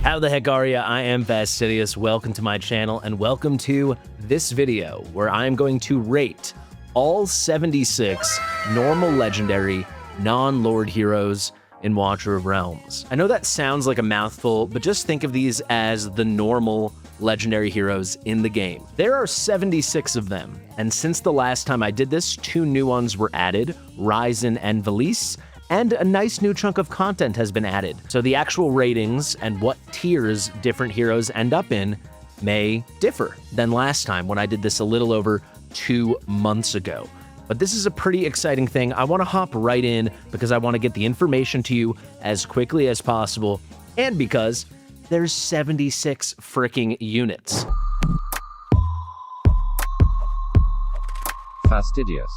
How the heck are ya? I am Fastidious. Welcome to my channel and welcome to this video where I am going to rate all 76 normal legendary non-lord heroes in Watcher of Realms. I know that sounds like a mouthful, but just think of these as the normal legendary heroes in the game. There are 76 of them, and since the last time I did this, 2 new ones were added, Ryzen and Valise, and a nice new chunk of content has been added. So the actual ratings and what tiers different heroes end up in may differ than last time when I did this a little over 2 months ago. But this is a pretty exciting thing. I want to hop right in because I want to get the information to you as quickly as possible, and because there's 76 freaking units. Fastidious.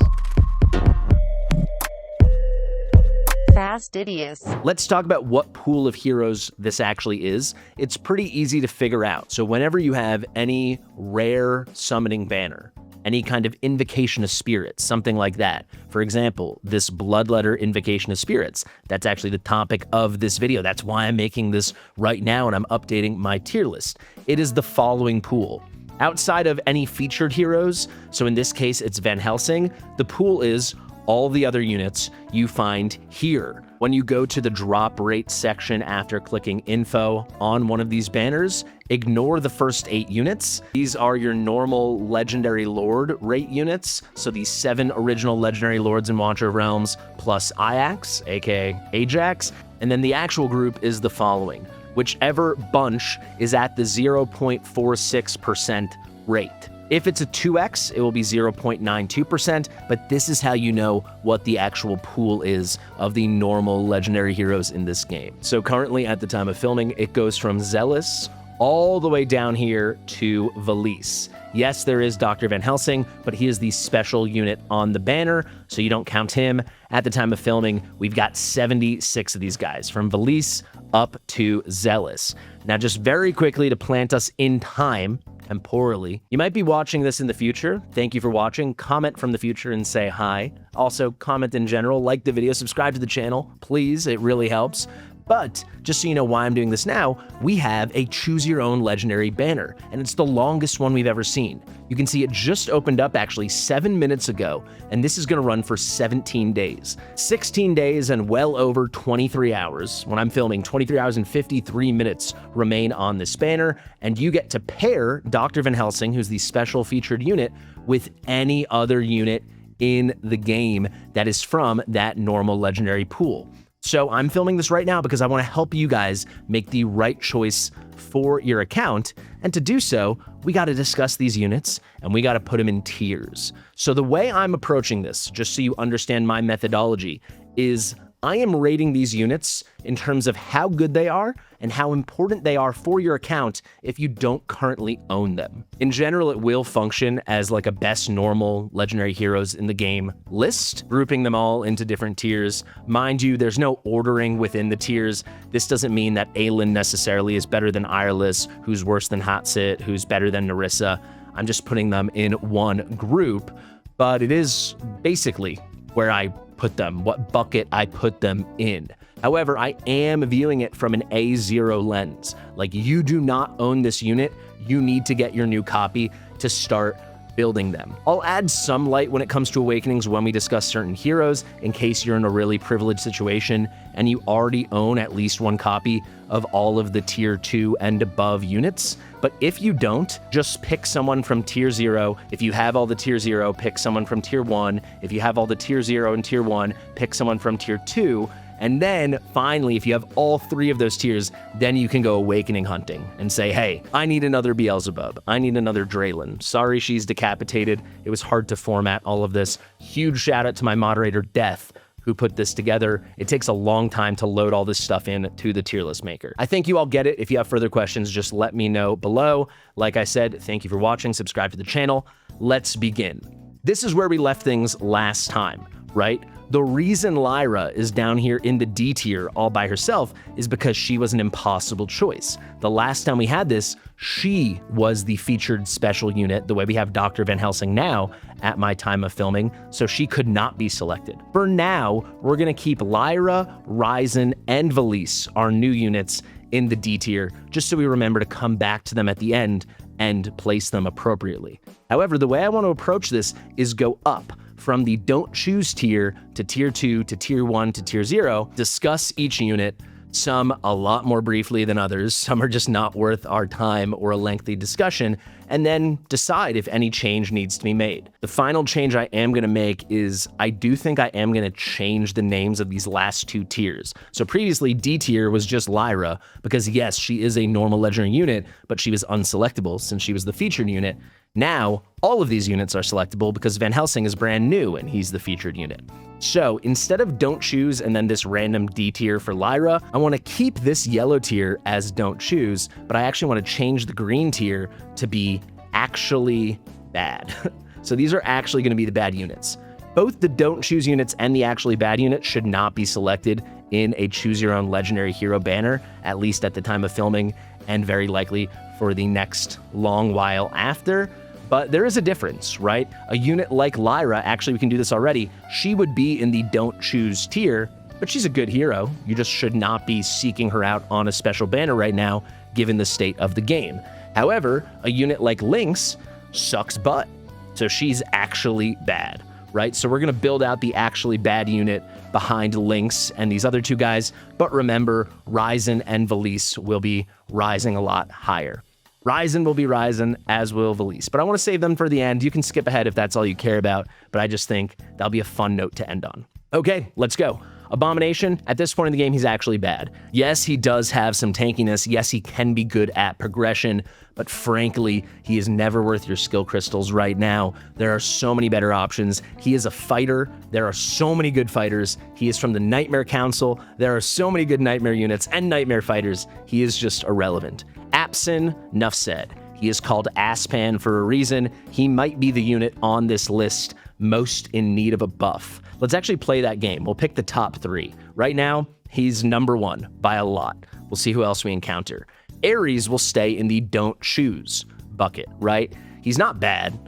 Fastidious. Let's talk about what pool of heroes this actually is. It's pretty easy to figure out. So whenever you have any rare summoning banner, any kind of invocation of spirits, something like that. For example, this Bloodletter invocation of spirits, that's actually the topic of this video. That's why I'm making this right now and I'm updating my tier list. It is the following pool. Outside of any featured heroes, so in this case it's Van Helsing, the pool is all the other units you find here. When you go to the drop rate section after clicking info on one of these banners, ignore the first 8 units. These are your normal legendary lord rate units. So these 7 original legendary lords in Watcher of Realms plus Ajax, aka Ajax. And then the actual group is the following. Whichever bunch is at the 0.46% rate. If it's a 2x, it will be 0.92%, but this is how you know what the actual pool is of the normal legendary heroes in this game. So currently at the time of filming, it goes from Zealous all the way down here to Valise. Yes, there is Dr. Van Helsing, but he is the special unit on the banner, so you don't count him. At the time of filming, we've got 76 of these guys, from Valise up to Zealous. Now, just very quickly to plant us in time, temporally, you might be watching this in the future. Thank you for watching. Comment from the future and say hi. Also, comment in general, like the video, subscribe to the channel, please, it really helps. But just so you know why I'm doing this now, we have a choose your own legendary banner, and it's the longest one we've ever seen. You can see it just opened up actually 7 minutes ago, and this is going to run for 17 days. 16 days and well over 23 hours. When I'm filming, 23 hours and 53 minutes remain on this banner, and you get to pair Dr. Van Helsing, who's the special featured unit, with any other unit in the game that is from that normal legendary pool. So I'm filming this right now because I want to help you guys make the right choice for your account. And to do so, we got to discuss these units and we got to put them in tiers. So the way I'm approaching this, just so you understand my methodology, is I am rating these units in terms of how good they are and how important they are for your account if you don't currently own them. In general, it will function as like a best normal legendary heroes in the game list, grouping them all into different tiers. Mind you, there's no ordering within the tiers. This doesn't mean that Aelin necessarily is better than Ireless, who's worse than Hatsit, who's better than Nerissa. I'm just putting them in one group, but it is basically where I put them, what bucket I put them in. However, I am viewing it from an A0 lens. Like, you do not own this unit, you need to get your new copy to start building them. I'll add some light when it comes to Awakenings when we discuss certain heroes, in case you're in a really privileged situation and you already own at least one copy of all of the tier 2 and above units. But if you don't, just pick someone from tier 0. If you have all the tier 0, pick someone from tier 1. If you have all the tier 0 and tier 1, pick someone from tier 2. And then finally, if you have all 3 of those tiers, then you can go Awakening hunting and say, hey, I need another Beelzebub. I need another Draylen. Sorry, she's decapitated. It was hard to format all of this. Huge shout out to my moderator, Death, who put this together. It takes a long time to load all this stuff in to the tier list maker. I think you all get it. If you have further questions, just let me know below. Like I said, thank you for watching. Subscribe to the channel. Let's begin. This is where we left things last time, right? The reason Lyra is down here in the D tier all by herself is because she was an impossible choice. The last time we had this, she was the featured special unit, the way we have Dr. Van Helsing now at my time of filming, so she could not be selected. For now, we're gonna keep Lyra, Ryzen, and Valise, our new units, in the D tier, just so we remember to come back to them at the end and place them appropriately. However, the way I want to approach this is go up from the don't choose tier to tier 2 to tier 1 to tier 0, discuss each unit, some a lot more briefly than others, some are just not worth our time or a lengthy discussion, and then decide if any change needs to be made. The final change I am going to make is I do think I am going to change the names of these last 2 tiers. So previously, D tier was just Lyra, because yes, she is a normal legendary unit, but she was unselectable since she was the featured unit. Now, all of these units are selectable because Van Helsing is brand new and he's the featured unit. So instead of don't choose and then this random D tier for Lyra, I want to keep this yellow tier as don't choose, but I actually want to change the green tier to be actually bad. So these are actually going to be the bad units. Both the don't choose units and the actually bad unit should not be selected in a choose your own legendary hero banner, at least at the time of filming, and very likely for the next long while after. But there is a difference, right? A unit like Lyra, actually we can do this already, she would be in the don't choose tier, but she's a good hero. You just should not be seeking her out on a special banner right now, given the state of the game. However, a unit like Lynx sucks butt, so she's actually bad, right? So we're gonna build out the actually bad unit behind Lynx and these other 2 guys, but remember, Ryzen and Valise will be rising a lot higher. Ryzen will be Ryzen, as will Valise. But I want to save them for the end. You can skip ahead if that's all you care about, but I just think that'll be a fun note to end on. Okay, let's go. Abomination, at this point in the game, he's actually bad. Yes, he does have some tankiness. Yes, he can be good at progression, but frankly, he is never worth your skill crystals right now. There are so many better options. He is a fighter. There are so many good fighters. He is from the Nightmare Council. There are so many good Nightmare units and Nightmare fighters. He is just irrelevant. Absin, nuff said. He is called Aspan for a reason. He might be the unit on this list most in need of a buff. Let's actually play that game. We'll pick the top 3. Right now, he's number 1 by a lot. We'll see who else we encounter. Ares will stay in the don't choose bucket, right? He's not bad.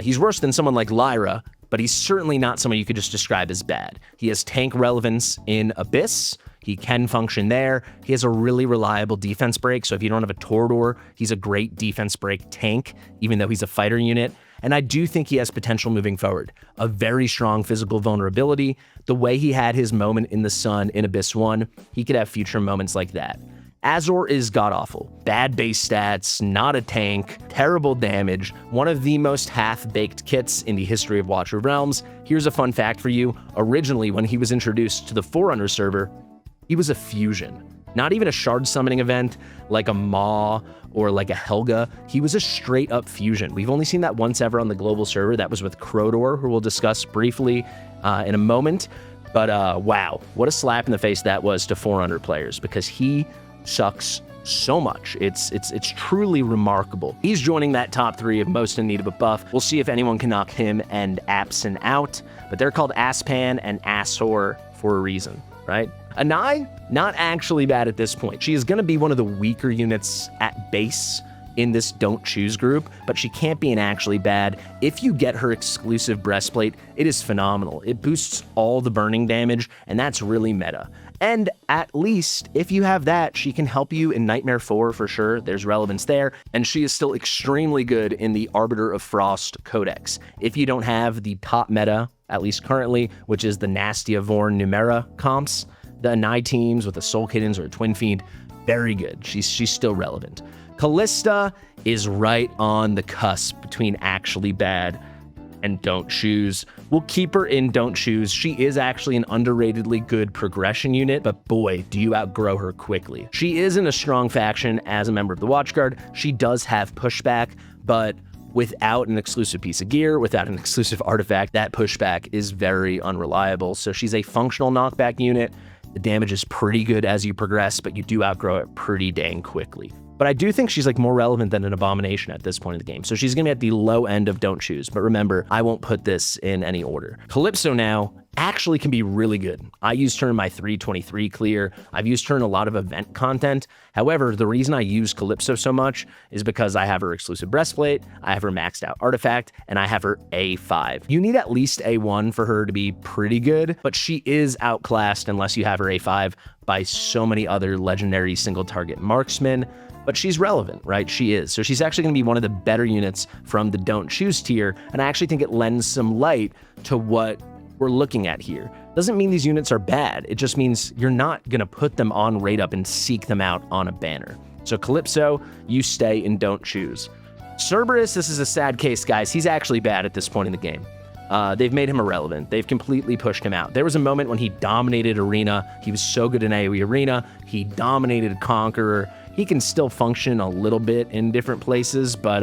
He's worse than someone like Lyra, but he's certainly not someone you could just describe as bad. He has tank relevance in Abyss. He can function there. He has a really reliable defense break, so if you don't have a Torador, he's a great defense break tank, even though he's a fighter unit. And I do think he has potential moving forward. A very strong physical vulnerability. The way he had his moment in the sun in Abyss 1, he could have future moments like that. Azor is god-awful. Bad base stats, not a tank, terrible damage, one of the most half-baked kits in the history of Watcher of Realms. Here's a fun fact for you. Originally, when he was introduced to the Forerunner server, he was a fusion. Not even a shard summoning event like a Maw or like a Helga. He was a straight up fusion. We've only seen that once ever on the global server. That was with Crodor, who we'll discuss briefly in a moment. But wow, what a slap in the face that was to Forerunner players, because he sucks so much. It's truly remarkable. He's joining that top 3 of most in need of a buff. We'll see if anyone can knock him and Absin out, but they're called Aspan and Asor for a reason, right? Anai, not actually bad at this point. She is going to be one of the weaker units at base in this don't choose group, but she can't be an actually bad. If you get her exclusive breastplate, it is phenomenal. It boosts all the burning damage, and that's really meta. And at least if you have that, she can help you in Nightmare 4 for sure. There's relevance there. And she is still extremely good in the Arbiter of Frost Codex. If you don't have the top meta, at least currently, which is the Nastia Vorn Numera comps, the Anai teams with the Soul Kittens or a Twin Fiend, very good. She's still relevant. Callista is right on the cusp between actually bad and don't choose. We'll keep her in don't choose. She is actually an underratedly good progression unit, but boy, do you outgrow her quickly. She is in a strong faction as a member of the Watchguard. She does have pushback, but without an exclusive piece of gear, without an exclusive artifact, that pushback is very unreliable. So she's a functional knockback unit. The damage is pretty good as you progress, but you do outgrow it pretty dang quickly. But I do think she's like more relevant than an Abomination at this point in the game. So she's gonna be at the low end of don't choose. But remember, I won't put this in any order. Calypso now actually can be really good. I used her in my 323 clear. I've used her in a lot of event content. However, the reason I use Calypso so much is because I have her exclusive breastplate, I have her maxed out artifact, and I have her A5. You need at least A1 for her to be pretty good, but she is outclassed unless you have her A5 by so many other legendary single target marksmen, but she's relevant, right? She is. So she's actually going to be one of the better units from the don't choose tier, and I actually think it lends some light to what we're looking at here. Doesn't mean these units are bad, it just means you're not going to put them on rate up and seek them out on a banner. So Calypso, you stay in don't choose. Cerberus, this is a sad case, guys. He's actually bad at this point in the game. They've made him irrelevant. They've completely pushed him out. There was a moment when he dominated Arena. He was so good in AoE Arena. He dominated Conqueror. He can still function a little bit in different places, but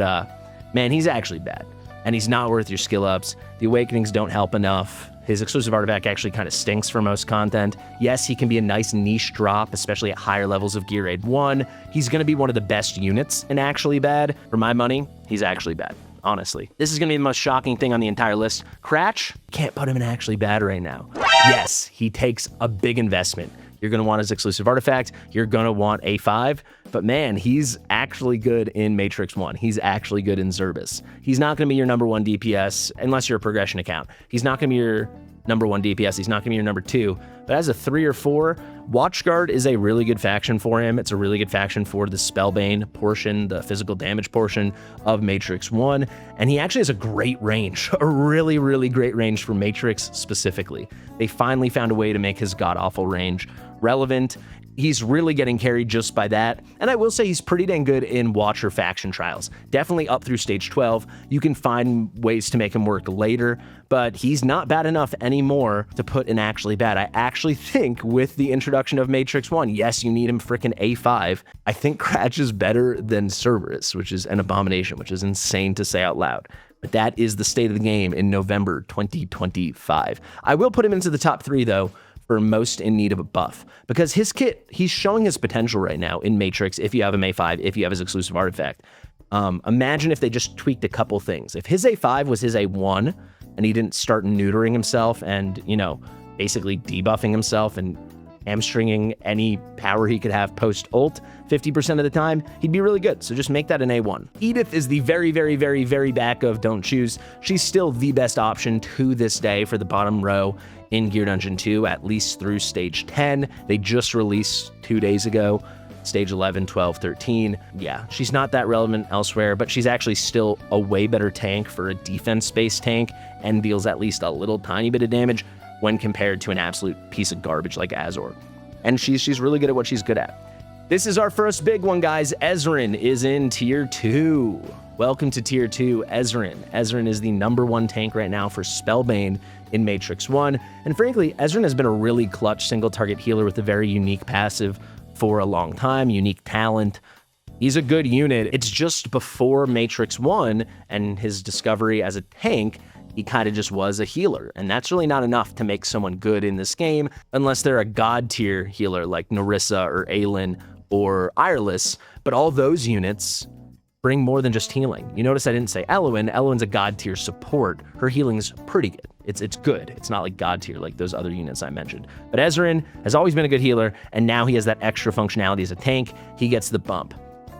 man, he's actually bad. And he's not worth your skill ups. The Awakenings don't help enough. His exclusive artifact actually kind of stinks for most content. Yes, he can be a nice niche drop, especially at higher levels of Gear Raid 1. He's going to be one of the best units in actually bad. For my money, he's actually bad. Honestly, this is going to be the most shocking thing on the entire list. Cratch, can't put him in actually bad right now. Yes, he takes a big investment. You're going to want his exclusive artifact. You're going to want A5. But man, he's actually good in Matrix 1. He's actually good in Xerbus. He's not going to be your number 1 DPS unless you're a progression account. He's not going to be your number 1 DPS. He's not going to be your number 2. But as a 3 or 4, Watchguard is a really good faction for him. It's a really good faction for the Spellbane portion, the physical damage portion of Matrix 1. And he actually has a great range, a really, really great range for Matrix specifically. They finally found a way to make his god-awful range relevant. He's really getting carried just by that. And I will say he's pretty dang good in Watcher faction trials. Definitely up through stage 12. You can find ways to make him work later, but he's not bad enough anymore to put in actually bad. I actually think with the introduction of Matrix 1, yes, you need him frickin' A5. I think Cratch is better than Cerberus, which is an abomination, which is insane to say out loud. But that is the state of the game in November 2025. I will put him into the top 3 though, for most in need of a buff, because his kit, he's showing his potential right now in Matrix if you have him A5, if you have his exclusive artifact. Imagine if they just tweaked a couple things. If his A5 was his A1 and he didn't start neutering himself and, you know, basically debuffing himself and hamstringing any power he could have post-ult 50% of the time, he'd be really good. So just make that an A1. Edith is the very, very, very, very back of don't choose. She's still the best option to this day for the bottom row in Gear Dungeon 2, at least through stage 10. They just released 2 days ago, stage 11, 12, 13. Yeah, she's not that relevant elsewhere, but she's actually still a way better tank for a defense-based tank and deals at least a little tiny bit of damage when compared to an absolute piece of garbage like Azor. And she's really good at what she's good at. This is our first big one, guys. Ezrein is in Tier 2. Welcome to Tier 2, Ezrein. Ezrein is the number 1 tank right now for Spellbane in Matrix 1. And frankly, Ezrein has been a really clutch single-target healer with a very unique passive for a long time, unique talent. He's a good unit. It's just before Matrix 1 and his discovery as a tank, he kind of just was a healer. And that's really not enough to make someone good in this game, unless they're a god-tier healer like Narissa or Aelin or Ireless. But all those units bring more than just healing. You notice I didn't say Elowen. Elowen's a god tier support. Her healing's pretty good. It's good. It's not like god tier like those other units I mentioned. But Ezrein has always been a good healer, and now he has that extra functionality as a tank. He gets the bump.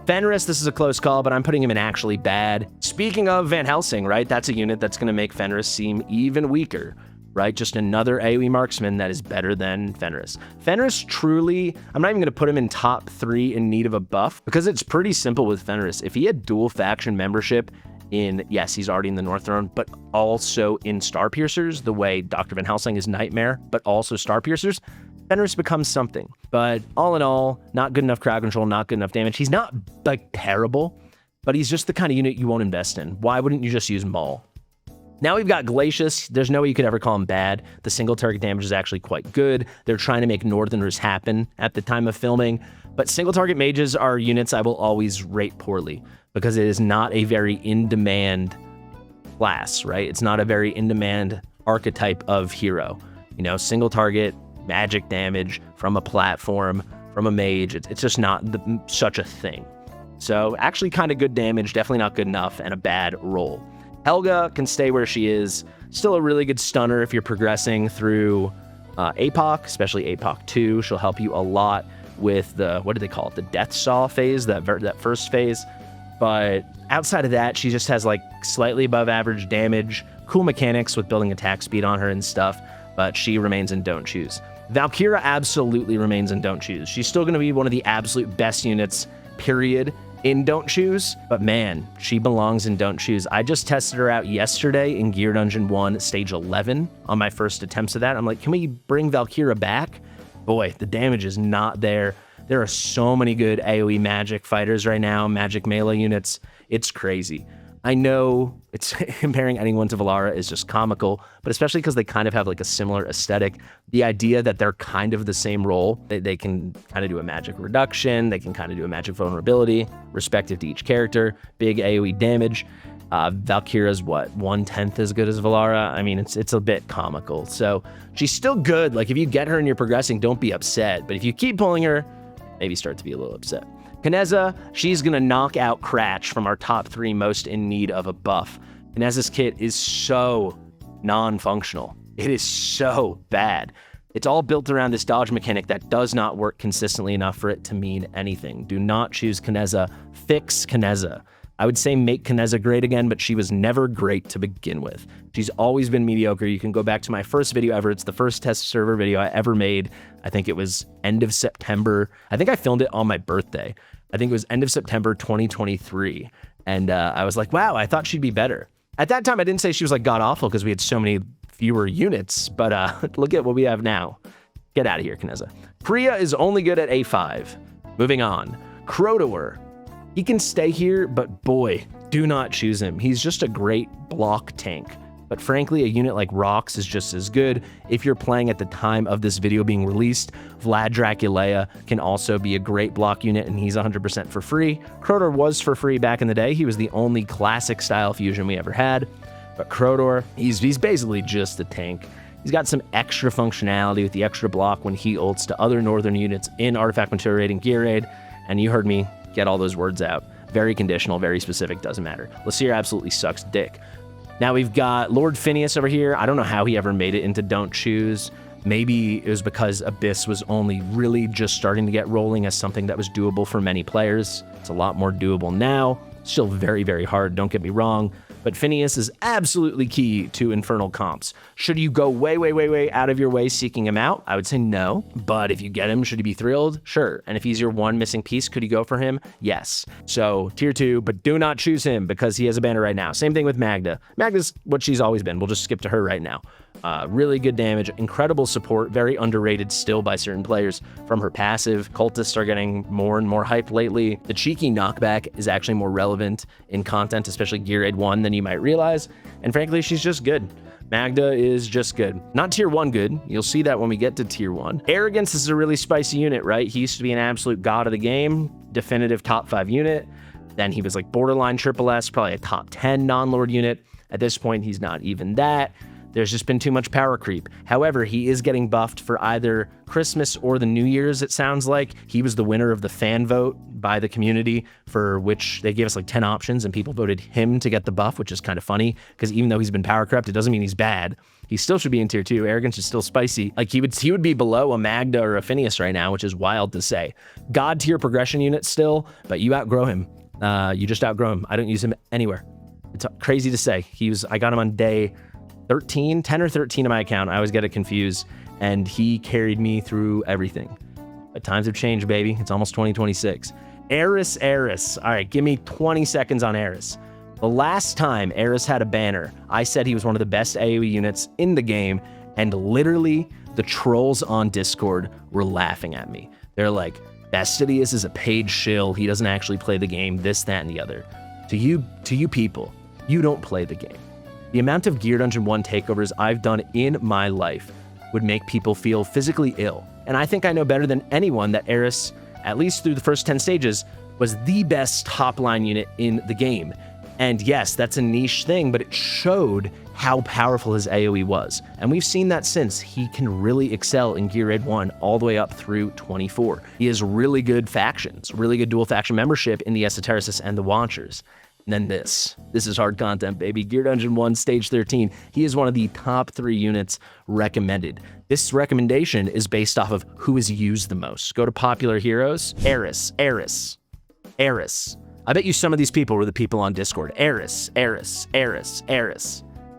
Fenris, this is a close call, but I'm putting him in actually bad. Speaking of Van Helsing, right? That's a unit that's going to make Fenris seem even weaker, right? Just another AoE marksman that is better than Fenris. Fenris truly, I'm not even going to put him in top 3 in need of a buff, because it's pretty simple with Fenris. If he had dual faction membership in, yes, he's already in the North Throne, but also in Starpiercers, the way Dr. Van Helsing is Nightmare, but also Starpiercers, Fenris becomes something. But all in all, not good enough crowd control, not good enough damage. He's not, like, terrible, but he's just the kind of unit you won't invest in. Why wouldn't you just use Maul? Now we've got Glacius. There's no way you could ever call him bad. The single target damage is actually quite good. They're trying to make Northerners happen at the time of filming, but single target mages are units I will always rate poorly because it is not a very in-demand class, right? It's not a very in-demand archetype of hero. You know, single target, magic damage from a platform, from a mage, it's just not such a thing. So actually kind of good damage, definitely not good enough, and a bad roll. Helga can stay where she is. Still a really good stunner if you're progressing through APOC, especially APOC 2. She'll help you a lot with the, what do they call it? The Death Saw phase, that first phase. But outside of that, she just has like slightly above average damage, cool mechanics with building attack speed on her and stuff, but she remains in don't choose. Valkyra absolutely remains in Don't Choose. She's still going to be one of the absolute best units, period, in Don't Choose. But man, she belongs in Don't Choose. I just tested her out yesterday in Gear Dungeon 1, Stage 11, on my first attempts of that. I'm like, can we bring Valkyra back? Boy, the damage is not there. There are so many good AoE magic fighters right now, magic melee units. It's crazy. I know it's comparing anyone to Valeron is just comical, but especially because they kind of have like a similar aesthetic. The idea that they're kind of the same role, they can kind of do a magic reduction, they can kind of do a magic vulnerability, respective to each character, big AoE damage. Valkyra's what, 1/10 as good as Valeron? I mean, it's a bit comical. So she's still good. Like if you get her and you're progressing, don't be upset. But if you keep pulling her, maybe start to be a little upset. Kineza, she's going to knock out Cratch from our top 3 most in need of a buff. Kineza's kit is so non-functional. It is so bad. It's all built around this dodge mechanic that does not work consistently enough for it to mean anything. Do not choose Kineza. Fix Kineza. I would say make Kineza great again, but she was never great to begin with. She's always been mediocre. You can go back to my first video ever. It's the first test server video I ever made. I think it was end of September. I think I filmed it on my birthday. I think it was end of September 2023. And I was like, wow, I thought she'd be better. At that time, I didn't say she was like god awful because we had so many fewer units, but look at what we have now. Get out of here, Kineza. Priya is only good at A5. Moving on. Krotor. He can stay here, but boy, do not choose him. He's just a great block tank. But frankly, a unit like Rox is just as good. If you're playing at the time of this video being released, Vlad Dracula can also be a great block unit, and he's 100% for free. Krotor was for free back in the day. He was the only classic style fusion we ever had. But Krotor, he's basically just a tank. He's got some extra functionality with the extra block when he ults to other northern units in Artifact Material Raid and Gear Raid. And you heard me get all those words out. Very conditional, very specific, doesn't matter. Lasir absolutely sucks dick. Now we've got Lord Phineas over here. I don't know how he ever made it into Don't Choose. Maybe it was because Abyss was only really just starting to get rolling as something that was doable for many players. It's a lot more doable now. Still very, very hard, don't get me wrong. But Phineas is absolutely key to Infernal comps. Should you go way out of your way seeking him out? I would say no. But if you get him, should you be thrilled? Sure. And if he's your one missing piece, could you go for him? Yes. So tier 2, but do not choose him because he has a banner right now. Same thing with Magda. Magda's what she's always been. We'll just skip to her right now. Really good damage, incredible support, very underrated still by certain players from her passive. Cultists are getting more and more hyped lately. The cheeky knockback is actually more relevant in content, especially Gear Raid 1, than you might realize. And frankly, she's just good. Magda is just good. Not tier 1 good. You'll see that when we get to tier 1. Arrogance is a really spicy unit, right? He used to be an absolute god of the game, definitive top 5 unit. Then he was like borderline triple S, probably a top 10 non-lord unit. At this point, he's not even that. There's just been too much power creep. However, he is getting buffed for either Christmas or the New Year's, it sounds like. He was the winner of the fan vote by the community, for which they gave us like 10 options, and people voted him to get the buff, which is kind of funny, because even though he's been power crept, it doesn't mean he's bad. He still should be in tier 2. Arrogance is still spicy. Like he would be below a Magda or a Phineas right now, which is wild to say. God tier progression unit still, but you outgrow him. You just outgrow him. I don't use him anywhere. It's crazy to say. I got him on day 10 or 13 of my account. I always get it confused, and he carried me through everything. But times have changed, baby. It's almost 2026. Eris. All right, give me 20 seconds on Eris. The last time Eris had a banner, I said he was one of the best AoE units in the game, and literally the trolls on Discord were laughing at me. They're like, Fastidious is a paid shill. He doesn't actually play the game, this, that, and the other. To you people, you don't play the game. The amount of Gear Dungeon 1 takeovers I've done in my life would make people feel physically ill. And I think I know better than anyone that Eris, at least through the first 10 stages, was the best top-line unit in the game. And yes, that's a niche thing, but it showed how powerful his AoE was. And we've seen that since. He can really excel in Gear Raid 1 all the way up through 24. He has really good factions, really good dual faction membership in the Esotericists and the Watchers. And then this is hard content, baby. Gear Dungeon 1, Stage 13. He is one of the top 3 units recommended. This recommendation is based off of who is used the most. Go to popular heroes. Eris. I bet you some of these people were the people on Discord. Eris.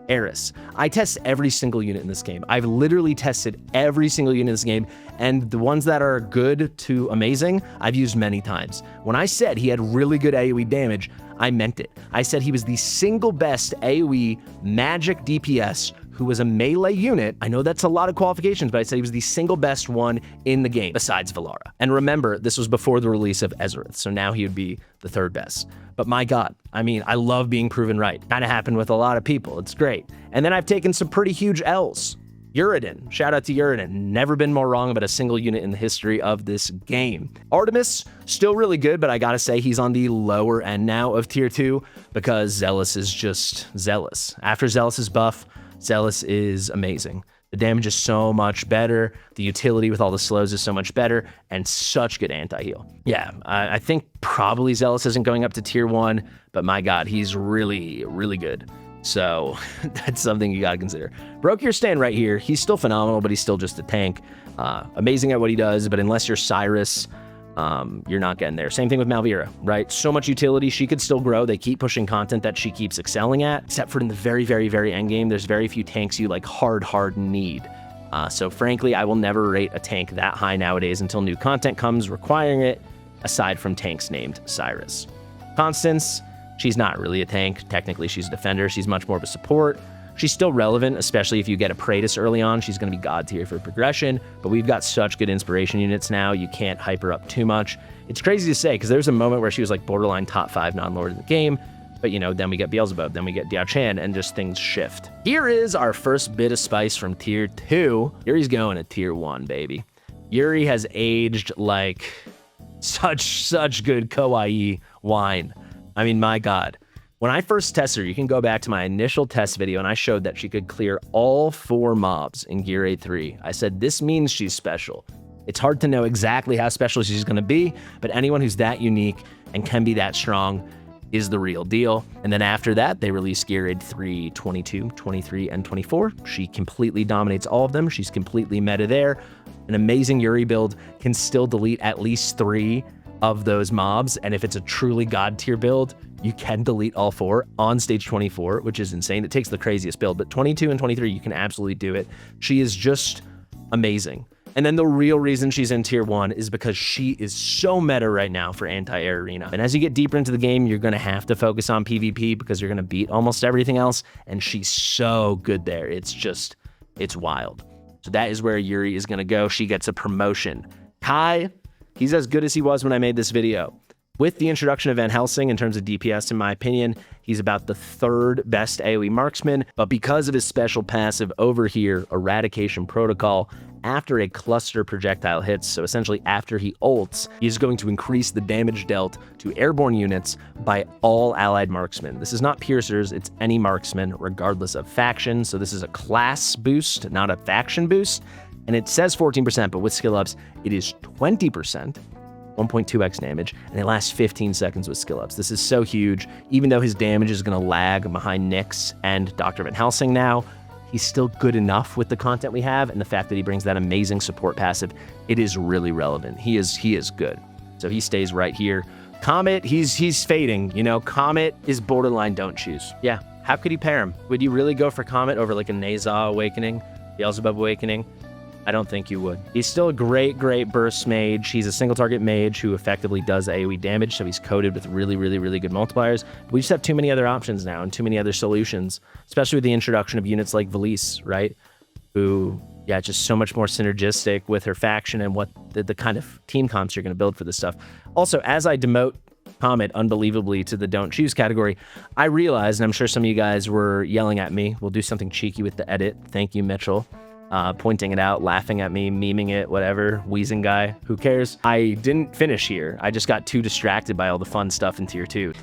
Eris. I test every single unit in this game. I've literally tested every single unit in this game, and the ones that are good to amazing, I've used many times. When I said he had really good AoE damage, I meant it. I said he was the single best AoE magic DPS who was a melee unit. I know that's a lot of qualifications, but I said he was the single best one in the game besides Valeron. And remember, this was before the release of Ezreath, so now he would be the third best. But my God, I mean, I love being proven right. Kind of happened with a lot of people. It's great. And then I've taken some pretty huge L's. Uridin, shout out to Uridin. Never been more wrong about a single unit in the history of this game. Artemis, still really good, but I gotta say he's on the lower end now of tier 2 because Zealous is just Zealous. After Zealous's buff, Zealous is amazing. The damage is so much better. The utility with all the slows is so much better, and such good anti-heal. Yeah, I think probably Zealous isn't going up to tier 1, but my God, he's really, really good. So that's something you gotta consider. Brokir's staying right here. He's still phenomenal, but he's still just a tank. Amazing at what he does, but unless you're Cyrus, you're not getting there. Same thing with Malvira, right? So much utility, she could still grow. They keep pushing content that she keeps excelling at, except for in the very, very, very end game, there's very few tanks you like hard need. So frankly, I will never rate a tank that high nowadays until new content comes requiring it, aside from tanks named Cyrus. Constance, she's not really a tank. Technically, she's a defender. She's much more of a support. She's still relevant, especially if you get a Praetus early on. She's going to be god tier for progression, but we've got such good inspiration units now, you can't hype her up too much. It's crazy to say, because there's a moment where she was like borderline top 5 non-lord in the game, but you know, then we get Beelzebub, then we get Diao Chan, and just things shift. Here is our first bit of spice from tier 2. Yuri's going to tier 1, baby. Yuri has aged like such good kawaii wine. I mean, my God. When I first tested her, you can go back to my initial test video and I showed that she could clear all 4 mobs in Gear 8-3. I said, this means she's special. It's hard to know exactly how special she's gonna be, but anyone who's that unique and can be that strong is the real deal. And then after that, they released Gear 8-3, 22, 23, and 24. She completely dominates all of them. She's completely meta there. An amazing Yuri build can still delete at least 3 of those mobs, and if it's a truly god tier build, you can delete all 4 on stage 24, which is insane. It takes the craziest build, but 22 and 23, you can absolutely do it. She is just amazing. And then the real reason she's in tier 1 is because she is so meta right now for anti-air arena. And as you get deeper into the game, you're gonna have to focus on PvP because you're gonna beat almost everything else, and she's so good there. It's wild. So that is where Yuri is gonna go. She gets a promotion. Kai, he's as good as he was when I made this video. With the introduction of Van Helsing in terms of DPS, in my opinion, he's about the 3rd best AoE marksman, but because of his special passive over here, Eradication Protocol, after a cluster projectile hits, so essentially after he ults, he's going to increase the damage dealt to airborne units by all allied marksmen. This is not piercers, it's any marksman, regardless of faction, so this is a class boost, not a faction boost, and it says 14%, but with skill ups, it is 20%. 1.2x damage, and it lasts 15 seconds with skill ups. This is so huge. Even though his damage is going to lag behind Nyx and Dr. Van Helsing now, he's still good enough with the content we have, and the fact that he brings that amazing support passive, it is really relevant. He is good. So he stays right here. Comet, he's fading. You know, Comet is borderline don't choose. Yeah, how could you pair him? Would you really go for Comet over like a Naza Awakening, Beelzebub Awakening? I don't think you would. He's still a great burst mage. He's a single target mage who effectively does AoE damage, so he's coded with really good multipliers. But we just have too many other options now and too many other solutions, especially with the introduction of units like Valise, right? Who, yeah, just so much more synergistic with her faction and what the kind of team comps you're going to build for this stuff. Also, as I demote Comet unbelievably to the don't choose category, I realized, and I'm sure some of you guys were yelling at me, we'll do something cheeky with the edit. Thank you, Mitchell. Pointing it out, laughing at me, memeing it, whatever, wheezing guy, who cares? I didn't finish here. I just got too distracted by all the fun stuff in tier 2.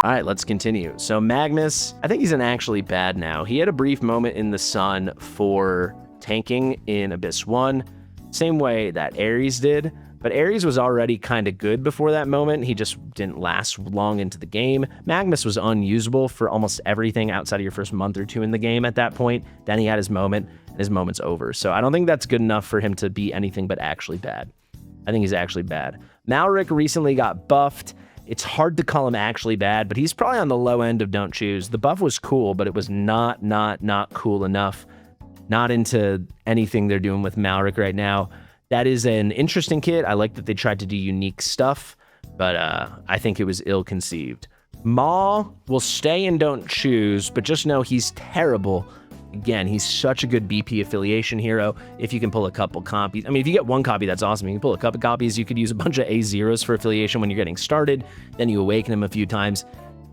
All right, let's continue. So Magnus, I think he's actually bad now. He had a brief moment in the sun for tanking in Abyss 1, same way that Ares did, but Ares was already kind of good before that moment. He just didn't last long into the game. Magnus was unusable for almost everything outside of your first month or 2 in the game at that point. Then he had his moment, and his moment's over. So I don't think that's good enough for him to be anything but actually bad. I think he's actually bad. Malric recently got buffed It's hard to call him actually bad, but he's probably on the low end of don't choose. The buff was cool, but it was not cool enough. Not into anything they're doing with Malric right now. That is an interesting kit. I like that they tried to do unique stuff, but I think it was ill-conceived. Maw will stay in don't choose, but just know he's terrible. Again, he's such a good BP affiliation hero. If you can pull a couple copies, I mean, if you get one copy, that's awesome. You can pull a couple copies. You could use a bunch of A0s for affiliation when you're getting started. Then you awaken him a few times.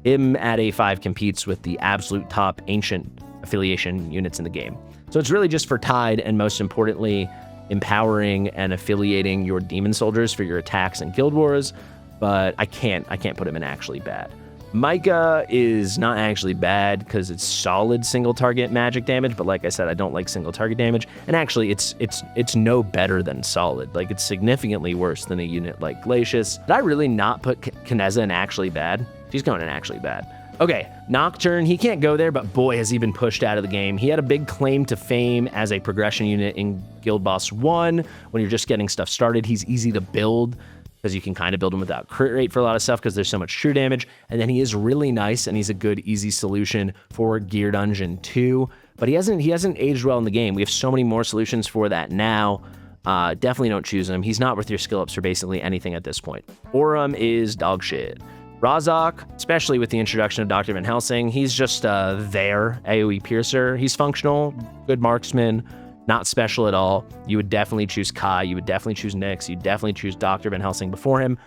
Him at A5 competes with the absolute top ancient affiliation units in the game. So it's really just for Tide, and most importantly, empowering and affiliating your demon soldiers for your attacks and guild wars. But I can't put him in actually bad. Micah is not actually bad because it's solid single target magic damage, but like I said, I don't like single target damage. And actually, it's no better than solid. Like, it's significantly worse than a unit like Glacius. Did I really not put Kineza in actually bad? She's going in actually bad. Okay, Nocturne, he can't go there, but boy, has he been pushed out of the game. He had a big claim to fame as a progression unit in Guild Boss 1. When you're just getting stuff started, he's easy to build because you can kind of build him without crit rate for a lot of stuff because there's so much true damage. And then he is really nice, and he's a good, easy solution for Gear Dungeon 2. But he hasn't aged well in the game. We have so many more solutions for that now. Definitely don't choose him. He's not worth your skill ups for basically anything at this point. Aurum is dog shit. Razak, especially with the introduction of Dr. Van Helsing, he's just there, AoE piercer. He's functional, good marksman, not special at all. You would definitely choose Kai, you would definitely choose Nyx, you'd definitely choose Dr. Van Helsing before him.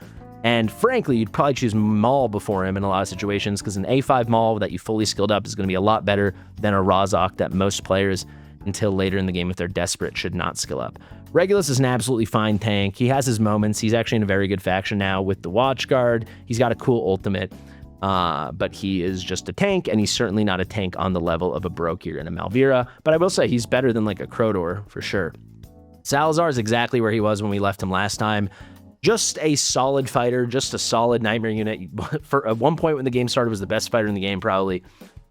And frankly, you'd probably choose Maul before him in a lot of situations, because an A5 Maul that you fully skilled up is going to be a lot better than a Razak that most players, until later in the game if they're desperate, should not skill up. Regulus is an absolutely fine tank. He has his moments. He's actually in a very good faction now with the Watchguard. He's got a cool ultimate, but he is just a tank, and he's certainly not a tank on the level of a Brokir and a Malvira. But I will say he's better than like a Crodor for sure. Salazar is exactly where he was when we left him last time. Just a solid fighter, just a solid nightmare unit. For at one point when the game started, was the best fighter in the game probably,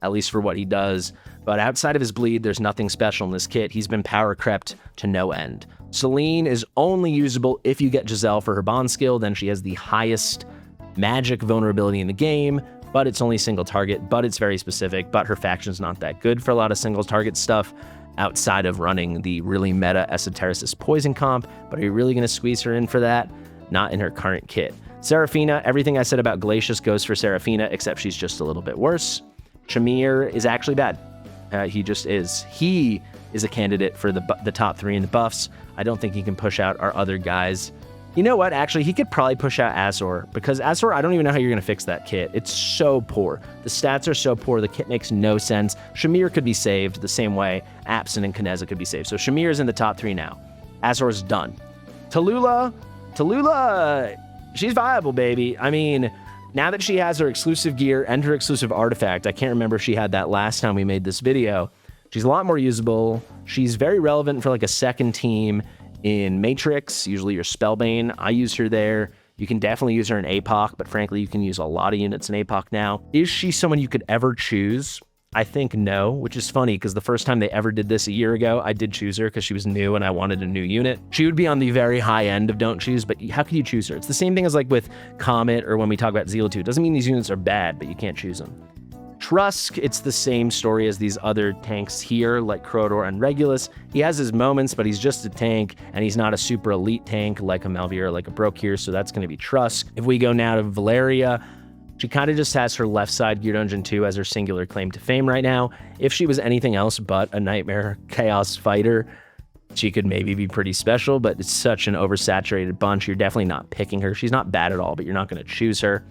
at least for what he does. But outside of his bleed, there's nothing special in this kit. He's been power crept to no end. Selene is only usable if you get Giselle for her bond skill. Then she has the highest magic vulnerability in the game, but it's only single target, but it's very specific. But her faction's not that good for a lot of single target stuff outside of running the really meta Esotericist poison comp. But are you really going to squeeze her in for that? Not in her current kit. Seraphina, everything I said about Glacius goes for Seraphina, except she's just a little bit worse. Shamir is actually bad. He just is. He is a candidate for the top 3 in the buffs. I don't think he can push out our other guys. You know what? Actually, he could probably push out Azor, because Azor, I don't even know how you're going to fix that kit. It's so poor. The stats are so poor. The kit makes no sense. Shamir could be saved the same way Absent and Kineza could be saved. So Shamir is in the top 3 now. Azor is done. Tallulah, she's viable, baby. I mean, now that she has her exclusive gear and her exclusive artifact, I can't remember if she had that last time we made this video. She's a lot more usable. She's very relevant for like a second team in Matrix, usually your Spellbane. I use her there. You can definitely use her in APOC, but frankly, you can use a lot of units in APOC now. Is she someone you could ever choose? I think no, which is funny because the first time they ever did this a year ago, I did choose her because she was new and I wanted a new unit. She would be on the very high end of don't choose, but how can you choose her? It's the same thing as like with Comet or when we talk about Zeal 2. It doesn't mean these units are bad, but you can't choose them. Trusk, it's the same story as these other tanks here, like Crodor and Regulus. He has his moments, but he's just a tank, and he's not a super elite tank like a Malvira, like a Brokir, so that's going to be Trusk. If we go now to Valeria, she kind of just has her left side Gear Dungeon 2 as her singular claim to fame right now. If she was anything else but a Nightmare Chaos fighter, she could maybe be pretty special, but it's such an oversaturated bunch. You're definitely not picking her. She's not bad at all, but you're not going to choose her.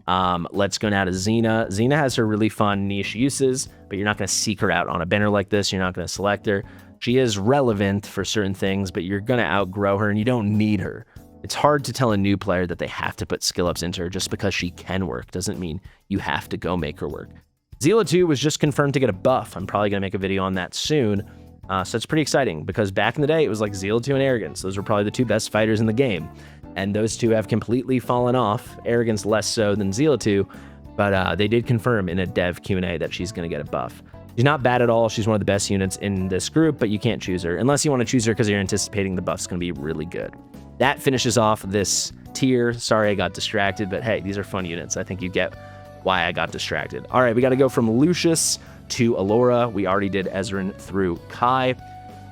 Let's go now to Xena. Xena has her really fun niche uses, but you're not going to seek her out on a banner like this. You're not going to select her. She is relevant for certain things, but you're going to outgrow her and you don't need her. It's hard to tell a new player that they have to put skill ups into her just because she can work. Doesn't mean you have to go make her work. Zeal 2 was just confirmed to get a buff. I'm probably going to make a video on that soon. So it's pretty exciting because back in the day, it was like Zeal 2 and Arrogance. Those were probably the 2 best fighters in the game. And those 2 have completely fallen off. Arrogance less so than Zeal 2, but they did confirm in a dev Q&A that she's going to get a buff. She's not bad at all. She's one of the best units in this group, but you can't choose her unless you want to choose her because you're anticipating the buff's going to be really good. That finishes off this tier. Sorry I got distracted, but hey, these are fun units. I think you get why I got distracted. All right, we got to go from Lucius to Allura. We already did Ezreal through Kai.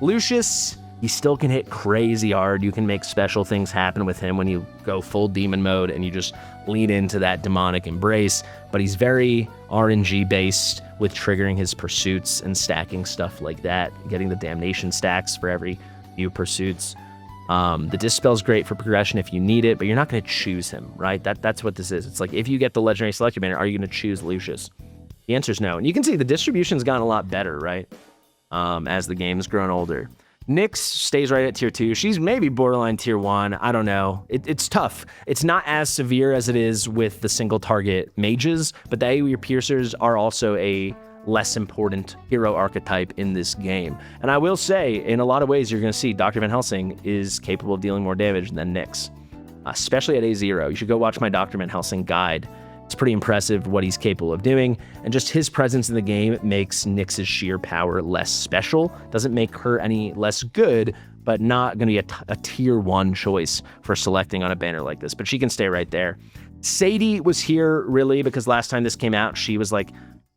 Lucius, he still can hit crazy hard. You can make special things happen with him when you go full demon mode and you just lean into that demonic embrace, but he's very RNG based with triggering his pursuits and stacking stuff like that, getting the damnation stacks for every few pursuits. The Dispel's great for progression if you need it, but you're not going to choose him, right? That's what this is. It's like, if you get the Legendary Selector banner, are you going to choose Lucius? The answer is no. And you can see the distribution's gotten a lot better, right? As the game's grown older. Nyx stays right at tier 2. She's maybe borderline tier 1. I don't know. It's tough. It's not as severe as it is with the single target mages, but the AoE piercers are also a less important hero archetype in this game. And I will say, in a lot of ways, you're going to see Dr. Van Helsing is capable of dealing more damage than Nyx, especially at A0. You should go watch my Dr. Van Helsing guide. It's pretty impressive what he's capable of doing, and just his presence in the game makes Nyx's sheer power less special. Doesn't make her any less good, but not going to be a tier 1 choice for selecting on a banner like this, but she can stay right there. Sadie was here really because last time this came out, she was like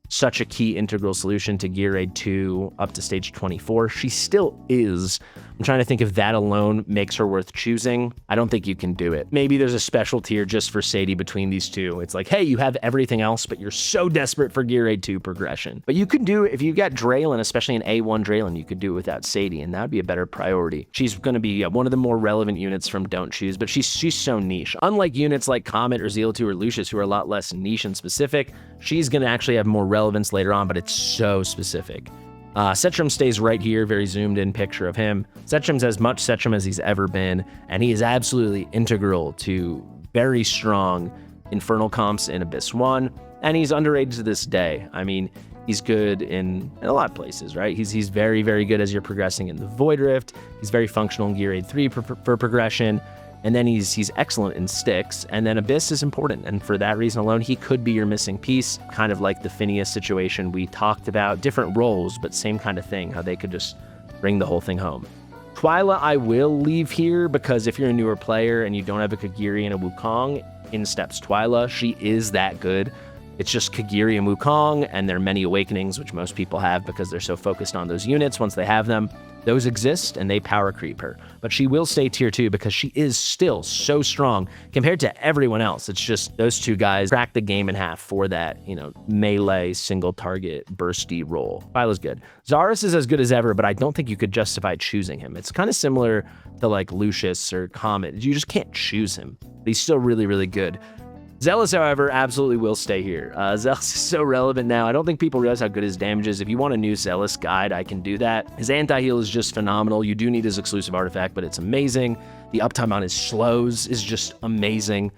such a key integral solution to Gear Raid 2 up to stage 24. She still is. I'm trying to think if that alone makes her worth choosing. I don't think you can do it. Maybe there's a special tier just for Sadie between these two. It's like, hey, you have everything else, but you're so desperate for Gear Raid 2 progression. But you could do it if you got Draylen, especially an A1 Draylen, you could do it without Sadie, and that would be a better priority. She's going to be one of the more relevant units from Don't Choose, but she's so niche. Unlike units like Comet or Zeal 2 or Lucius, who are a lot less niche and specific, she's going to actually have more relevance later on, but it's so specific. Setram stays right here, very zoomed in picture of him. Setram's as much Setram as he's ever been, and he is absolutely integral to very strong Infernal comps in Abyss 1, and he's underrated to this day. I mean, he's good in a lot of places, right? He's very, very good as you're progressing in the Void Rift. He's very functional in Gear Raid 3 for progression. And then he's excellent in Styx, and then Abyss is important, and for that reason alone, he could be your missing piece, kind of like the Phineas situation we talked about. Different roles, but same kind of thing, how they could just bring the whole thing home. Twyla I will leave here, because if you're a newer player and you don't have a Kagiri and a Wukong, in steps Twyla. She is that good. It's just Kagiri and Wukong, and their many awakenings, which most people have because they're so focused on those units once they have them. Those exist, and they power creep her. But she will stay tier 2 because she is still so strong compared to everyone else. It's just those two guys crack the game in half for that, melee, single target, bursty role. Twyla's good. Zarus is as good as ever, but I don't think you could justify choosing him. It's kind of similar to like Lucius or Comet. You just can't choose him. But he's still really, really good. Zealous, however, absolutely will stay here. Zealous is so relevant now. I don't think people realize how good his damage is. If you want a new Zealous guide, I can do that. His anti-heal is just phenomenal. You do need his exclusive artifact, but it's amazing. The uptime on his slows is just amazing.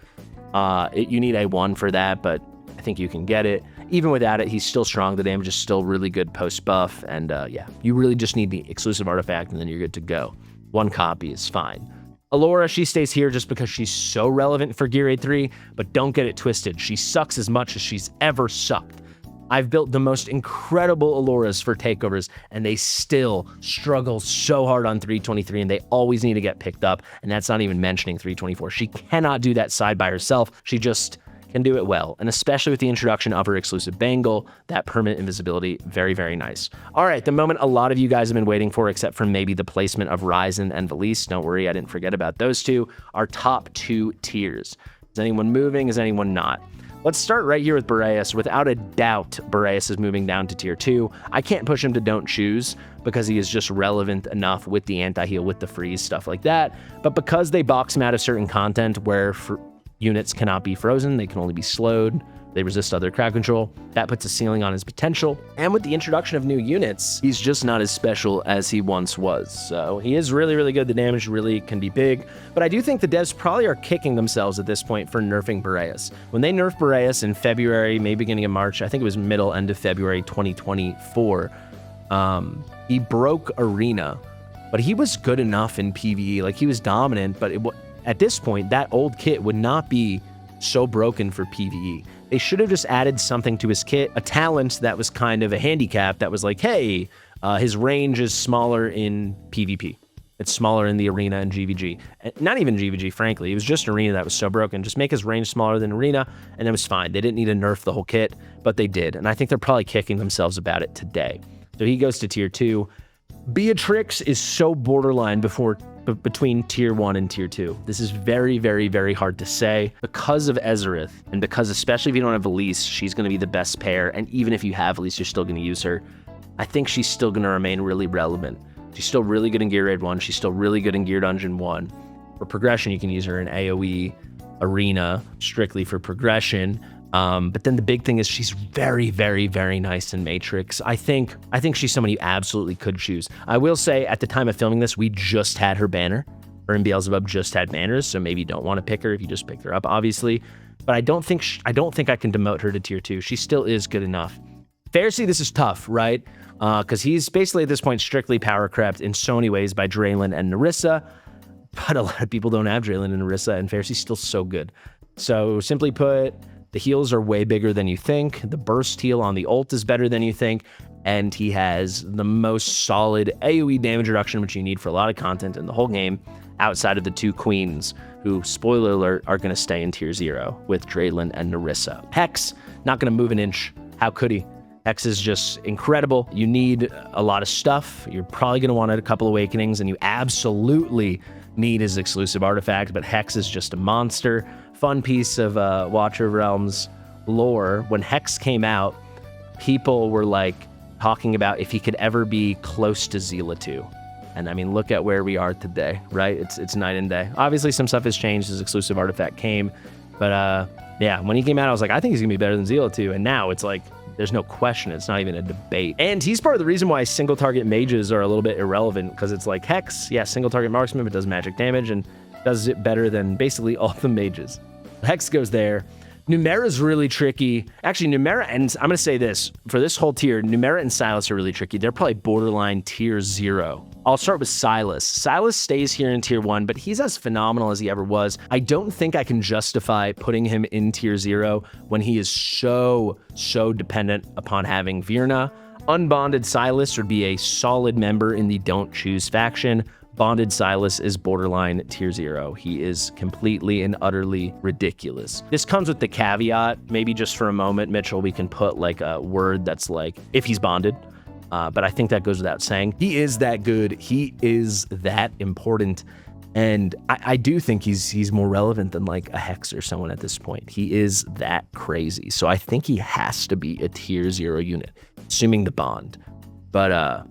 You need a 1 for that, but I think you can get it. Even without it, he's still strong. The damage is still really good post-buff, and yeah, you really just need the exclusive artifact, and then you're good to go. 1 copy is fine. Allura, she stays here just because she's so relevant for Gear Raid 3, but don't get it twisted. She sucks as much as she's ever sucked. I've built the most incredible Alluras for takeovers, and they still struggle so hard on 323, and they always need to get picked up, and that's not even mentioning 324. She cannot do that side by herself. She just can do it well, and especially with the introduction of her exclusive bangle, that permanent invisibility, very, very nice. All right, the moment a lot of you guys have been waiting for, except for maybe the placement of Ryzen and Valise. Don't worry, I didn't forget about those two. Our top 2 tiers. Is anyone moving? Is anyone not? Let's start right here with Boreas. Without a doubt, Boreas is moving down to tier 2. I can't push him to Don't Choose because he is just relevant enough with the anti-heal, with the freeze, stuff like that. But because they box him out of certain content where units cannot be frozen, they can only be slowed, they resist other crowd control, that puts a ceiling on his potential. And with the introduction of new units, he's just not as special as he once was. So he is really, really good. The damage really can be big. But I do think the devs probably are kicking themselves at this point for nerfing Boreas. When they nerfed Boreas in February, maybe beginning of March, I think it was end of February 2024, he broke Arena, but he was good enough in PvE. Like, he was dominant, but at this point, that old kit would not be so broken for PvE. They should have just added something to his kit, a talent that was kind of a handicap that was like, hey, his range is smaller in PvP. It's smaller in the arena and GVG. Not even GVG, frankly. It was just arena that was so broken. Just make his range smaller than arena, and it was fine. They didn't need to nerf the whole kit, but they did. And I think they're probably kicking themselves about it today. So he goes to tier 2. Beatrix is so borderline between tier 1 and tier 2. This is very, very, very hard to say because of Ezerith, and because especially if you don't have Elise, she's going to be the best pair. And even if you have Elise, you're still going to use her. I think she's still going to remain really relevant. She's still really good in Gear Raid 1. She's still really good in Gear Dungeon 1. For progression, you can use her in AoE, Arena, strictly for progression. But then the big thing is she's very, very, very nice in Matrix. I think she's someone you absolutely could choose. I will say at the time of filming this, we just had her banner. Her and Beelzebub just had banners, so maybe you don't want to pick her if you just picked her up, obviously. But I don't think I can demote her to tier 2. She still is good enough. Pharisee, this is tough, right? Because he's basically at this point strictly power crept in so many ways by Draylin and Nerissa, but a lot of people don't have Draylin and Nerissa, and Pharisee's still so good. So simply put, the heals are way bigger than you think, the burst heal on the ult is better than you think, and he has the most solid AoE damage reduction, which you need for a lot of content in the whole game, outside of the 2 queens, who, spoiler alert, are going to stay in tier 0 with Draylin and Nerissa. Hex, not going to move an inch. How could he? Hex is just incredible. You need a lot of stuff. You're probably going to want a couple Awakenings, and you absolutely need his exclusive artifact, but Hex is just a monster. Fun piece of Watcher of Realms lore. When Hex came out, people were like talking about if he could ever be close to Zealot. And I mean, look at where we are today, right? It's night and day. Obviously, some stuff has changed. His exclusive artifact came, but yeah, when he came out, I was like, I think he's going to be better than Zealot. And now it's like, there's no question. It's not even a debate. And he's part of the reason why single target mages are a little bit irrelevant, because it's like Hex, yeah, single target marksman, but does magic damage and does it better than basically all the mages. Hex goes there. Numera's really tricky. Actually, Numera, and I'm going to say this, for this whole tier, Numera and Silas are really tricky. They're probably borderline tier 0. I'll start with Silas. Silas stays here in tier 1, but he's as phenomenal as he ever was. I don't think I can justify putting him in tier 0 when he is so dependent upon having Virna. Unbonded Silas would be a solid member in the Don't Choose faction. Bonded Silas is borderline tier 0. He is completely and utterly ridiculous. This comes with the caveat, maybe just for a moment, Mitchell, we can put like a word that's like, if he's bonded. But I think that goes without saying. He is that good. He is that important. And I do think he's more relevant than like a Hex or someone at this point. He is that crazy. So I think he has to be a tier 0 unit, assuming the bond. But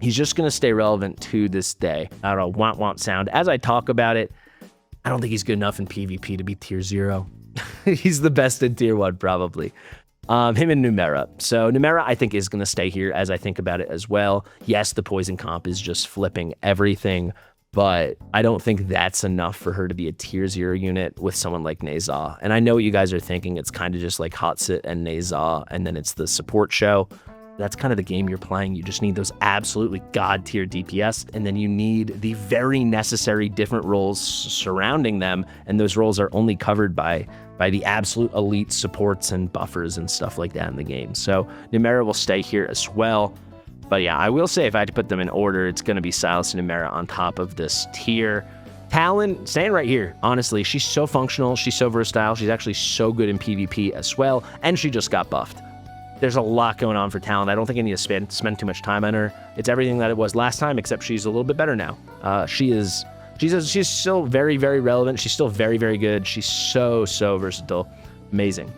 he's just going to stay relevant to this day. I don't know, want sound. As I talk about it, I don't think he's good enough in PvP to be tier 0. He's the best in tier 1, probably. Him and Numera. So Numera, I think, is going to stay here as I think about it as well. Yes, the poison comp is just flipping everything, but I don't think that's enough for her to be a tier 0 unit with someone like Nezah. And I know what you guys are thinking. It's kind of just like Hotsit and Nezah, and then it's the support show. That's kind of the game you're playing. You just need those absolutely god tier DPS, and then you need the very necessary different roles surrounding them, and those roles are only covered by the absolute elite supports and buffers and stuff like that in the game. So Numera will stay here as well. But yeah, I will say if I had to put them in order, it's going to be Silas and Numera on top of this tier. Talon, staying right here, honestly. She's so functional. She's so versatile. She's actually so good in PvP as well, and she just got buffed. There's a lot going on for Talon. I don't think I need to spend too much time on her. It's everything that it was last time, except she's a little bit better now. She's still very, very relevant. She's still very, very good. She's so versatile. Amazing.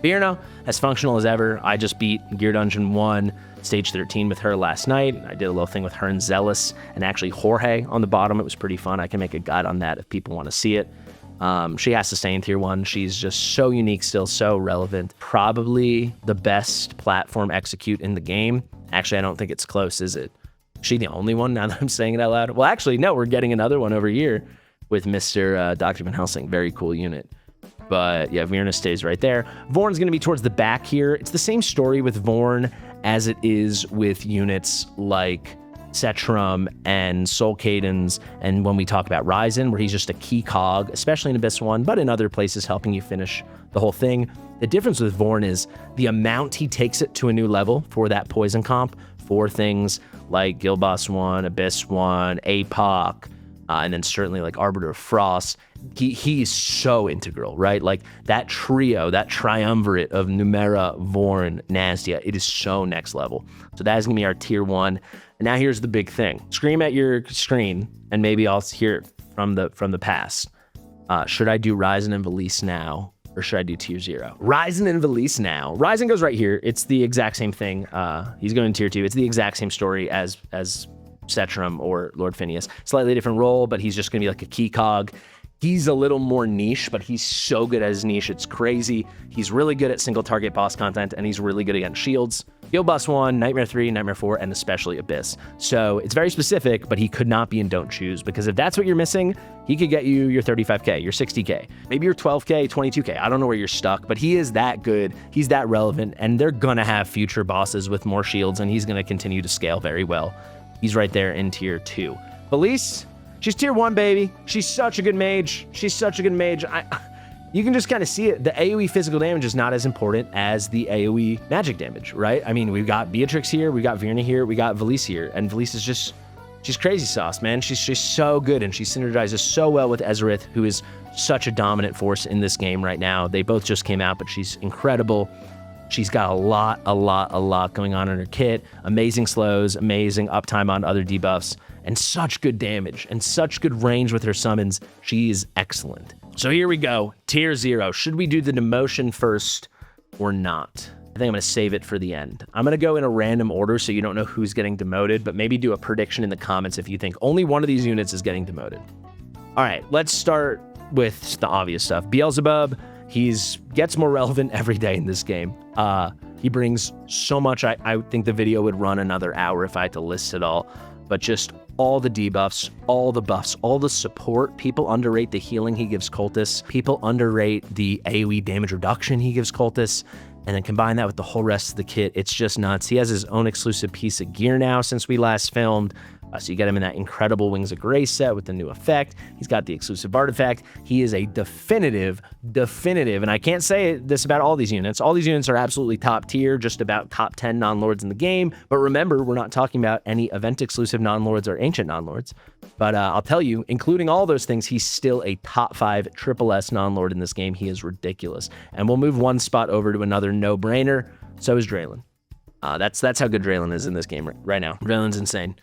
Virna, as functional as ever. I just beat Gear Dungeon 1, Stage 13 with her last night. I did a little thing with her and Zealous, and actually Jorge on the bottom. It was pretty fun. I can make a guide on that if people want to see it. She has to stay in tier 1. She's just so unique still, so relevant. Probably the best platform execute in the game. Actually, I don't think it's close, is it? Is she the only one now that I'm saying it out loud? Well, actually, no, we're getting another one over here with Mr. Dr. Van Helsing. Very cool unit. But yeah, Virna stays right there. Vorn's going to be towards the back here. It's the same story with Vorn as it is with units like Setrum and Soul Cadence, and when we talk about Ryzen, where he's just a key cog, especially in Abyss 1, but in other places helping you finish the whole thing. The difference with Vorn is the amount he takes it to a new level for that poison comp for things like Guild Boss 1, Abyss 1, APOC, and then certainly like Arbiter of Frost. He's so integral, right? Like that trio, that triumvirate of Numera, Vorn, Nastia, it is so next level. So that is gonna be our tier 1. And now here's the big thing. Scream at your screen, and maybe I'll hear it from the past. Should I do Ryzen and Valise now, or should I do tier 0? Ryzen and Valise now. Ryzen goes right here. It's the exact same thing. He's going to tier 2. It's the exact same story as Setram or Lord Phineas. Slightly different role, but he's just gonna be like a key cog. He's a little more niche, but he's so good at his niche, it's crazy. He's really good at single target boss content, and he's really good against shields. Guild Boss 1, Nightmare 3, Nightmare 4, and especially Abyss. So it's very specific, but he could not be in Don't Choose, because if that's what you're missing, he could get you your 35K, your 60K, maybe your 12K, 22K. I don't know where you're stuck, but he is that good. He's that relevant, and they're gonna have future bosses with more shields, and he's gonna continue to scale very well. He's right there in tier 2. Valise, she's tier 1, baby. She's such a good mage. She's such a good mage. You can just kind of see it. The AoE physical damage is not as important as the AoE magic damage, right? I mean, we've got Beatrix here, we got Virna here, we got Valise here, and Valise is just, she's crazy sauce, man. She's so good, and she synergizes so well with Ezerith, who is such a dominant force in this game right now. They both just came out, but she's incredible. She's got a lot going on in her kit. Amazing slows, amazing uptime on other debuffs, and such good damage and such good range with her summons. She is excellent. So here we go, tier 0. Should we do the demotion first or not? I think I'm gonna save it for the end. I'm gonna go in a random order so you don't know who's getting demoted, but maybe do a prediction in the comments if you think only one of these units is getting demoted. All right, let's start with the obvious stuff. Beelzebub. He's gets more relevant every day in this game. He brings so much. I think the video would run another hour if I had to list it all, but just all the debuffs, all the buffs, all the support. People underrate the healing he gives cultists. People underrate the AoE damage reduction he gives cultists. And then combine that with the whole rest of the kit. It's just nuts. He has his own exclusive piece of gear now since we last filmed. So you get him in that incredible Wings of Grace set with the new effect. He's got the exclusive artifact. He is a definitive, and I can't say this about all these units. All these units are absolutely top tier, just about top 10 non-lords in the game. But remember, we're not talking about any event-exclusive non-lords or ancient non-lords. But I'll tell you, including all those things, he's still a top 5 triple S non-lord in this game. He is ridiculous. And we'll move one spot over to another no-brainer. So is Draylen. That's how good Draylen is in this game right now. Draylen's insane.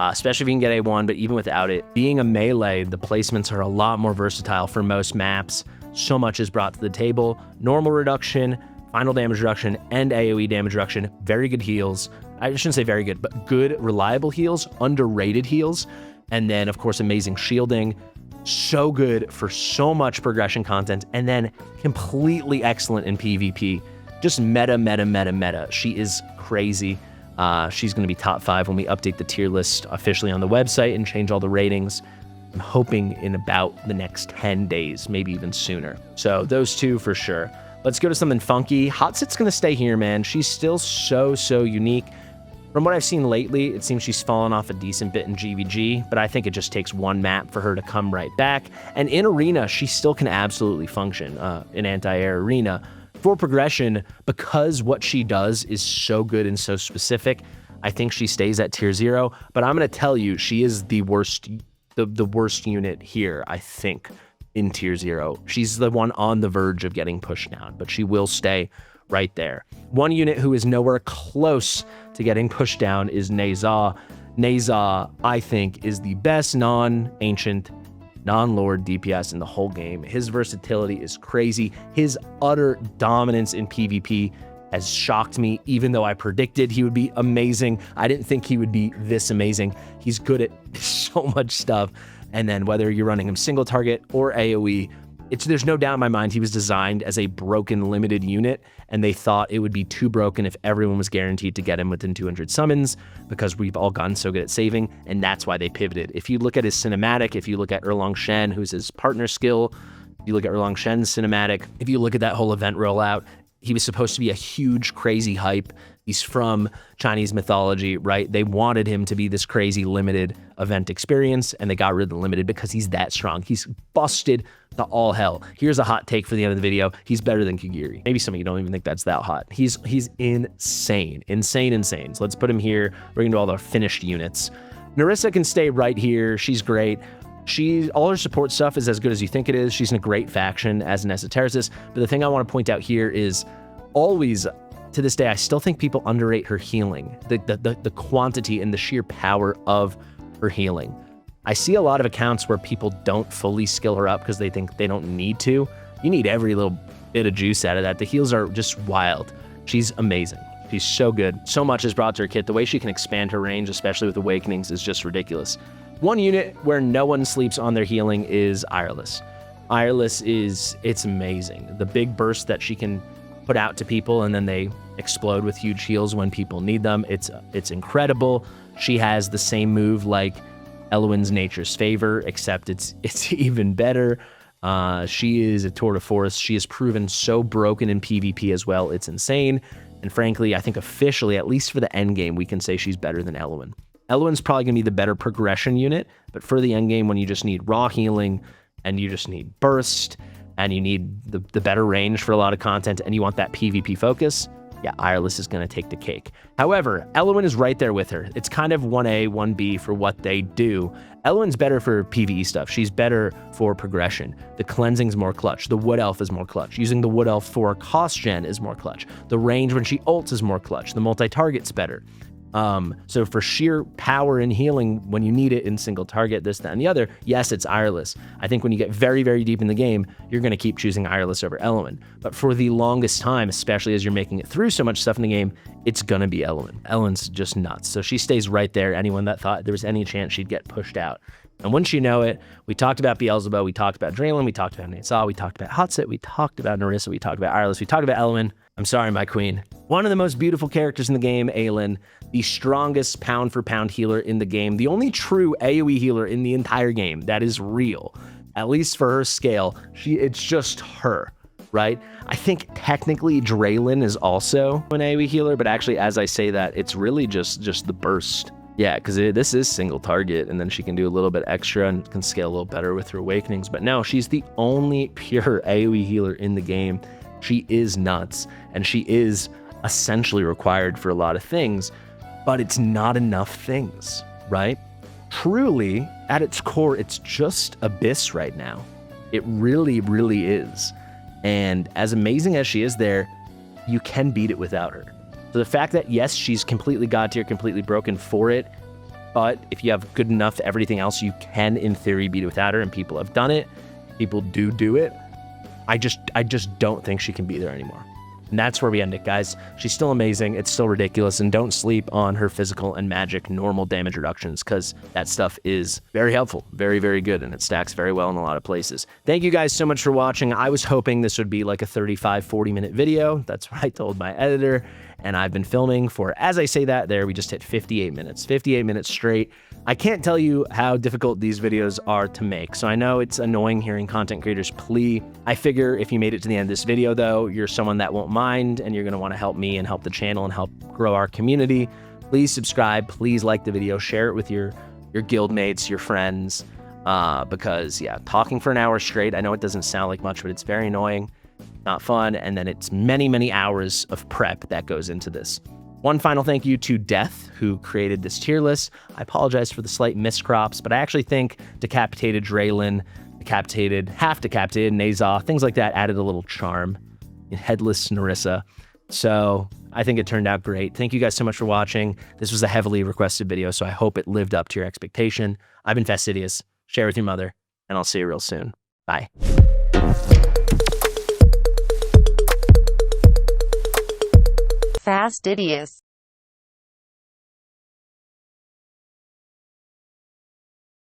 Especially if you can get A1, but even without it, being a melee, the placements are a lot more versatile for most maps. So much is brought to the table. Normal reduction, final damage reduction, and AoE damage reduction. Very good heals. I shouldn't say very good, but good, reliable heals, underrated heals. And then, of course, amazing shielding. So good for so much progression content. And then completely excellent in PvP. Just meta. She is crazy. She's going to be top 5 when we update the tier list officially on the website and change all the ratings. I'm hoping in about the next 10 days, maybe even sooner. So those two for sure. Let's go to something funky. Hotset's going to stay here, man. She's still so unique. From what I've seen lately, it seems she's fallen off a decent bit in GVG, but I think it just takes one map for her to come right back. And in Arena, she still can absolutely function in Anti-Air Arena. For progression, because what she does is so good and so specific, I think she stays at tier 0. But I'm going to tell you, she is the worst unit here, I think, in tier 0. She's the one on the verge of getting pushed down, but she will stay right there. One unit who is nowhere close to getting pushed down is Neza. Neza, I think, is the best non-ancient non-lord DPS in the whole game. His versatility is crazy. His utter dominance in PvP has shocked me, even though I predicted he would be amazing. I didn't think he would be this amazing. He's good at so much stuff. And then whether you're running him single target or AoE, there's no doubt in my mind he was designed as a broken limited unit, and they thought it would be too broken if everyone was guaranteed to get him within 200 summons, because we've all gotten so good at saving, and that's why they pivoted. If you look at his cinematic, if you look at Erlong Shen, who's his partner skill, if you look at Erlong Shen's cinematic, if you look at that whole event rollout, He was supposed to be a huge, crazy hype. He's from Chinese mythology, right? They wanted him to be this crazy limited event experience, and they got rid of the limited because he's that strong. He's busted to all hell. Here's a hot take for the end of the video. He's better than Kagiri. Maybe some of you don't even think that's that hot. He's insane. Insane. So let's put him here. We're gonna do all the finished units. Nerissa can stay right here. She's great. All her support stuff is as good as you think it is. She's in a great faction as an esotericist. But the thing I want to point out here is always, to this day, I still think people underrate her healing, the quantity and the sheer power of her healing. I see a lot of accounts where people don't fully skill her up because they think they don't need to. You need every little bit of juice out of that. The heals are just wild. She's amazing. She's so good. So much is brought to her kit. The way she can expand her range, especially with Awakenings, is just ridiculous. One unit where no one sleeps on their healing is Ireless. Ireless it's amazing. The big burst that she can put out to people and then they explode with huge heals when people need them. It's incredible. She has the same move like Elwyn's Nature's Favor, except it's even better. She is a tour de force. She has proven so broken in PvP as well. It's insane. And frankly, I think officially, at least for the end game, we can say she's better than Elwyn. Elwyn's probably going to be the better progression unit, but for the end game, when you just need raw healing and you just need burst and you need the better range for a lot of content and you want that PvP focus, yeah, Ireless is going to take the cake. However, Elwyn is right there with her. It's kind of 1A, 1B for what they do. Elwyn's better for PvE stuff. She's better for progression. The cleansing's more clutch. The Wood Elf is more clutch. Using the Wood Elf for cost gen is more clutch. The range when she ults is more clutch. The multi-target's better. So for sheer power and healing, when you need it in single target, this, that, and the other, yes, it's Ireless. I think when you get very, very deep in the game, you're going to keep choosing Ireless over Elwyn. But for the longest time, especially as you're making it through so much stuff in the game, it's going to be Elwyn. Elwyn's just nuts. So she stays right there. Anyone that thought there was any chance she'd get pushed out. And once you know it, we talked about Beelzebub, we talked about Dracula, we talked about Natsal, we talked about Hotset, we talked about Nerissa, we talked about Ireless, we talked about Elwyn. I'm sorry, my queen. One of the most beautiful characters in the game, Aelin, the strongest pound-for-pound healer in the game, the only true AoE healer in the entire game that is real, at least for her scale. It's just her, right? I think technically Draylin is also an AoE healer, but actually, as I say that, it's really just the burst. Yeah, because this is single target, and then she can do a little bit extra and can scale a little better with her Awakenings. But no, she's the only pure AoE healer in the game. She is nuts, and she is essentially required for a lot of things, but it's not enough things, right? Truly, at its core, it's just Abyss right now. It really, really is. And as amazing as she is there, you can beat it without her. So the fact that, yes, she's completely god tier, completely broken for it, but if you have good enough everything else, you can, in theory, beat it without her, and people have done it. People do it. I just don't think she can be there anymore. And that's where we end it, guys. She's still amazing. It's still ridiculous. And don't sleep on her physical and magic normal damage reductions, because that stuff is very helpful. Very, very good. And it stacks very well in a lot of places. Thank you guys so much for watching. I was hoping this would be like a 35, 40-minute video. That's what I told my editor. And I've been filming for, as I say that there, we just hit 58 minutes. 58 minutes straight. I can't tell you how difficult these videos are to make. So I know it's annoying hearing content creators plea. I figure if you made it to the end of this video, though, you're someone that won't mind and you're going to want to help me and help the channel and help grow our community. Please subscribe. Please like the video. Share it with your guild mates, your friends, because, yeah, talking for an hour straight, I know it doesn't sound like much, but it's very annoying, not fun, and then it's many, many hours of prep that goes into this. One final thank you to Death, who created this tier list. I apologize for the slight miscrops, but I actually think Decapitated Draylin, half decapitated Nazah, things like that added a little charm. Headless Nerissa. So I think it turned out great. Thank you guys so much for watching. This was a heavily requested video, so I hope it lived up to your expectation. I've been Fastidious. Share with your mother, and I'll see you real soon. Bye. Fastidious.